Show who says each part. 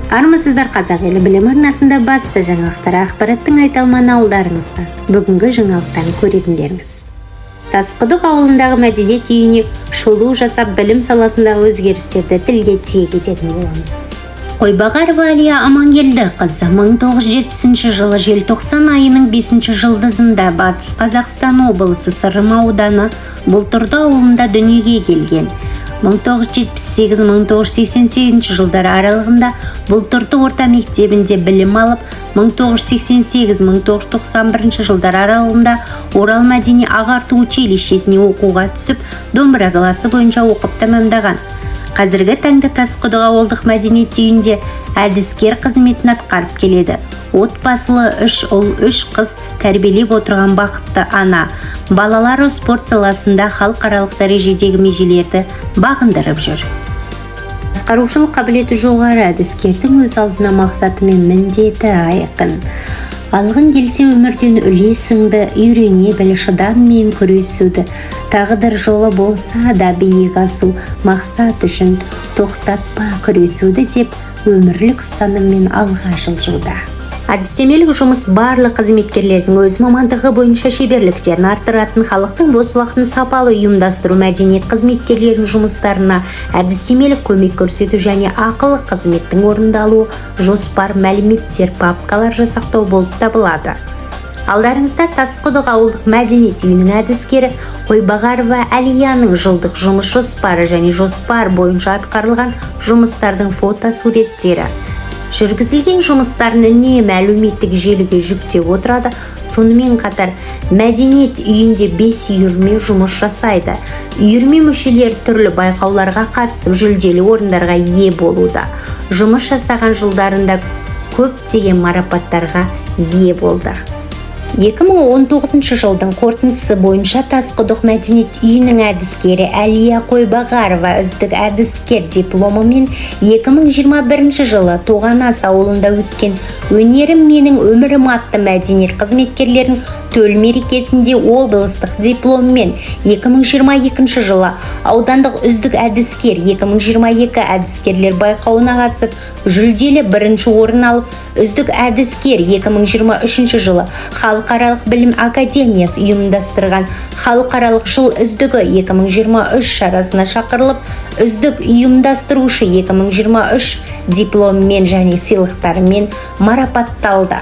Speaker 1: Армысыздар қазақ елі білім арнасында басты жаңалықтар ақпараттың айталман ауылдарыңызға. Бүгінгі жаңалықтан көретіндеріңіз. Тасқұдық ауылындағы мәдениет үйіне шолу жасап білім саласындағы өзгерістерді тілге тиек ететін боламыз. Қойбағарова Әлия Амангелдіқызы 1970 жылы желтоқсан айының 5 жылдызында Батыс Қазақстан облысы Сырым ауданы Бұлтырды ауылында дүниеге келген. 1978-1988 жылдары аралығында Бұлтырды орта мектебінде білім алып, 1988-1991 жылдары аралығында Орал мәдени ағарту училищесіне оқуға түсіп, домбыра класы бойынша оқып тәмамдаған. Қазіргі таңда Тасқұдық ауылдық мәдениет үйінде әдіскер қызметін атқарып келеді. Отбасылы 3 ұл 3 қыз тәрбиелеп отырған бақытты ана. Балалары спорт саласында халықаралық дәрежедегі межелерді бағындырып жүр. Басқарушылық қабілеті жоғары әдіскердің өз алдына мақсаты мен міндеті айқын. Алғын келсе өмірден үлесіңді, үйрене біл шыдаммен күресуді. Тағдыр жолы болса да биік асу, мақсат үшін тоқтатпа күресуді деп өмірлік ұстаныммен алға жылжуда. Әдістемелік жұмыс барлық қызметкерлердің өз мамандығы бойынша шеберліктерін арттыратын, халықтың бос уақытын сапалы ұйымдастыру, мәдениет қызметкерлерінің жұмыстарына әдістемелік көмек көрсету және ақылы қызметтің орындалуы, жоспар, мәліметтер, папкалар жасақтау болып табылады. Алдарыңызда Тасқұдық ауылдық мәдениет үйінің әдіскері Қойбағарова Әлияның жылдық жұмыс жоспары және жоспар бойынша атқарылған жұмыстардың фотосуреттері. Жүргізілген жұмыстарын үнемі әлеуметтік желіге жүктеп отырады. Сонымен қатар мәдениет үйінде 5 үйірме жұмыс жасайды. Үйірме мүшелері түрлі байқауларға қатысып, жүлделі орындарға ие болуда. Жұмыс жасаған жылдарында көптеген марапаттарға ие болды. 2019 жылдың қорытындысы бойынша Тасқұдық мәдениет үйінің әдіскері Әлия Қойбағарова үздік әдіскер дипломымен 2021 жылы Тоғанас ауылында өткен «Өнерім менің өмірім» атты мәдениет қызметкерлерінің төл мерекесінде облыстық дипломмен 2022 жылы аудандық үздік әдіскер 2022 әдіскерлер байқауына қатысып, жүлделі 1-ші орын алып, үздік әдіскер 2023 жылы Халықаралық білім академиясы ұйымдастырған халықаралық жыл үздігі 2023 шарасына шақырылып, үздік ұйымдастырушы 2023 дипломмен және сыйлықтармен марапатталды.